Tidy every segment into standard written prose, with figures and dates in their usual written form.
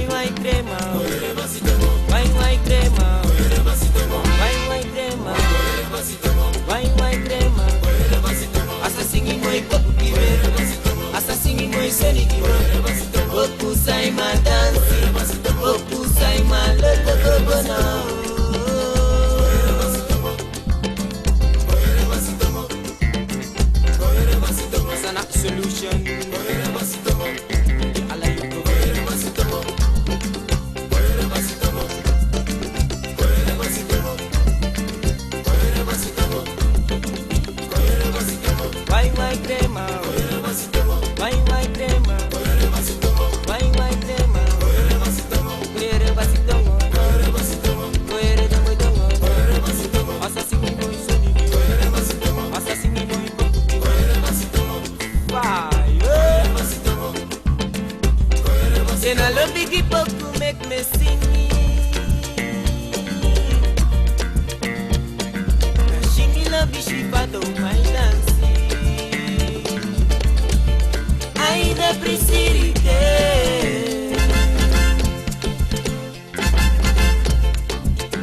vai crema, vai crema, vai crema, vai crema, assassini moi copo que ver, assassini moi soni que ver, copo sai ma dança, copo sai ma lolo não. Solution. Vai crema, vai crema, vai crema, coere basitão, coere de moidão, assassino muito sonido, assassino muito vai. And I love big people to make me sing. She me love me, she part of my dancing. I the prisirite.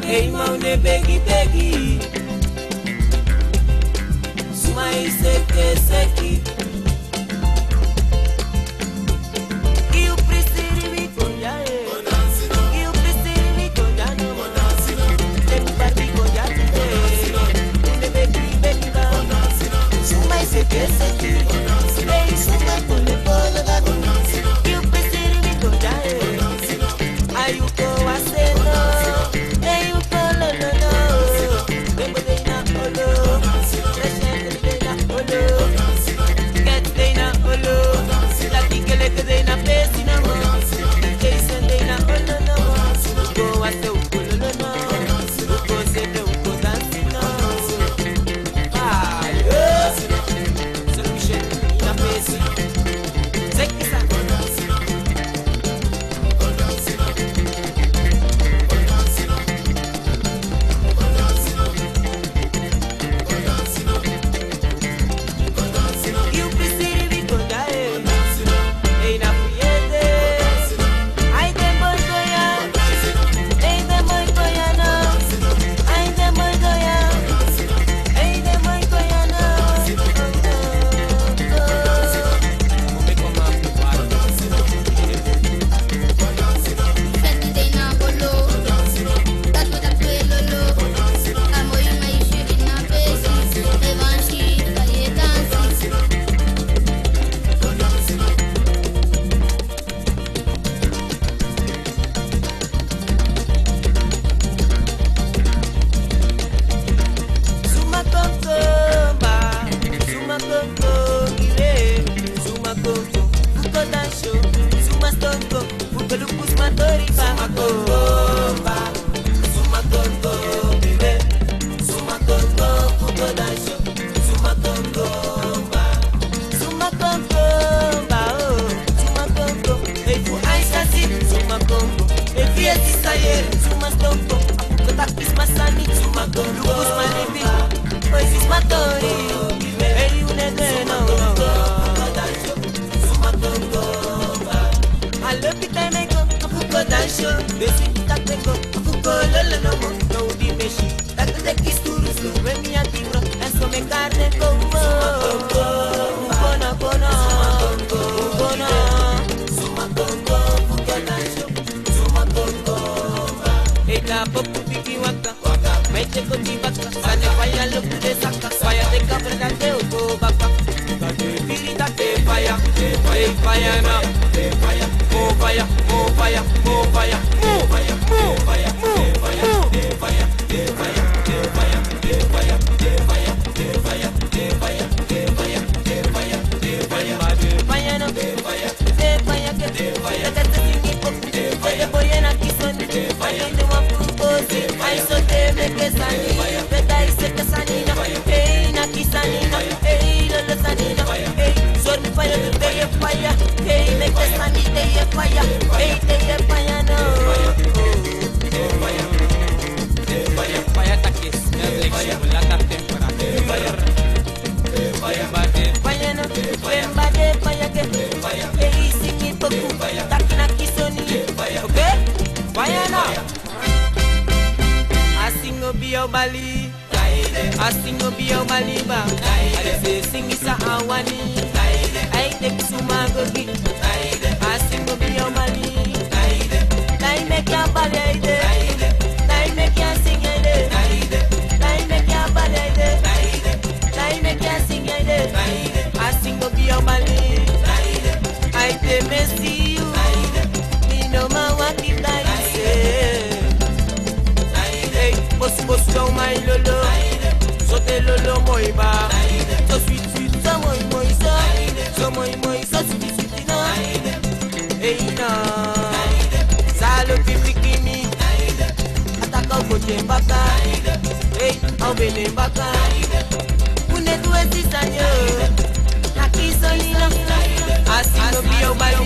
Hey maune begi Sumai seki bio Bali. Asingo bio Maliba. Ade singi sa awani. Aide kisuma gogi. Asingo bio Bali. Dai me kya Bali aide. Dai me kya sing aide. Dai me kya Bali aide. Dai me kya sing aide. Asingo bio Bali. Aide me see you. Me no ma wa ki dai se. Hey, boss go my lolo. So te lolo moi ba. So sweet so moi so. So moi so sweet no. Hey na. Salo pipikini. Ataka ukoche mbaka. Hey, au bene mbaka. Une dueti sanyo. Haki solina. Asino bio bali.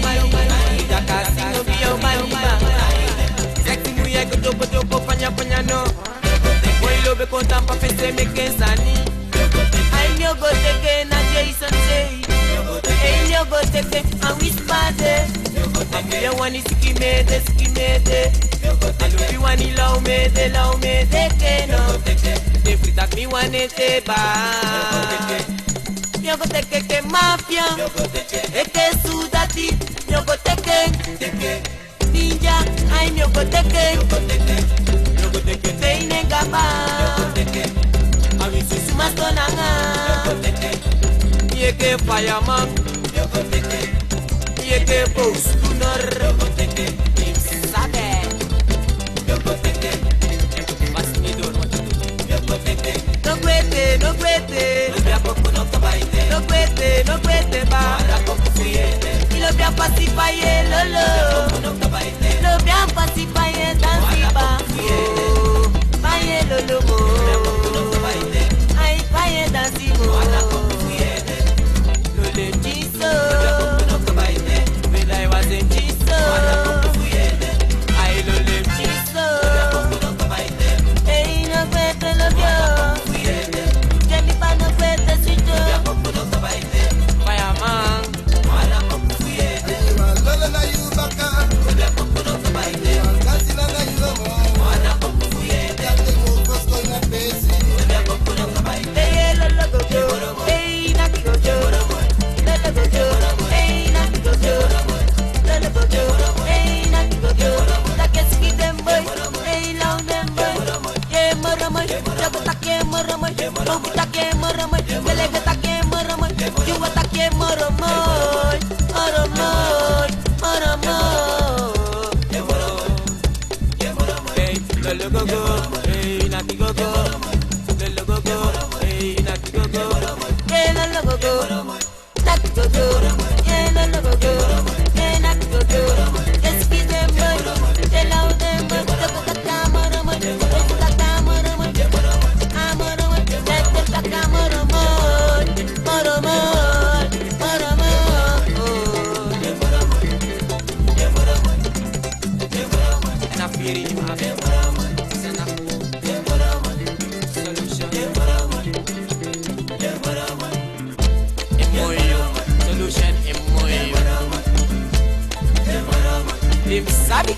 Daka asino bio bali. Sexy muye kutopo panya no. Boy lobe kontan pa fese me kensani. I know go teke na Jason say. I know go teke and we spade. I wani sikimede. Alubi wani laumede keno. Te fritak mi wane te ba. Yo go teke ke mafia. Eke sudati. Yo go teke. Ninja. I know go teke. Teine gaba. Awi susu mastonanga. Yeke fireman. Yeke boss tuner. Sabe. Basnidor no kwete. No kwete ba. Ilo bia pasipaye lolo. Lo bia pasipaye dansiba. Paye lolo mo. Ay paye dansibo. Lole jiso. Vela was in jiso. Ay lole jiso. Hey no kwete lo bio. Jemi pa no kwete sito. Fireman. Lolo na you baka. Kasina na you lomo. Sabe?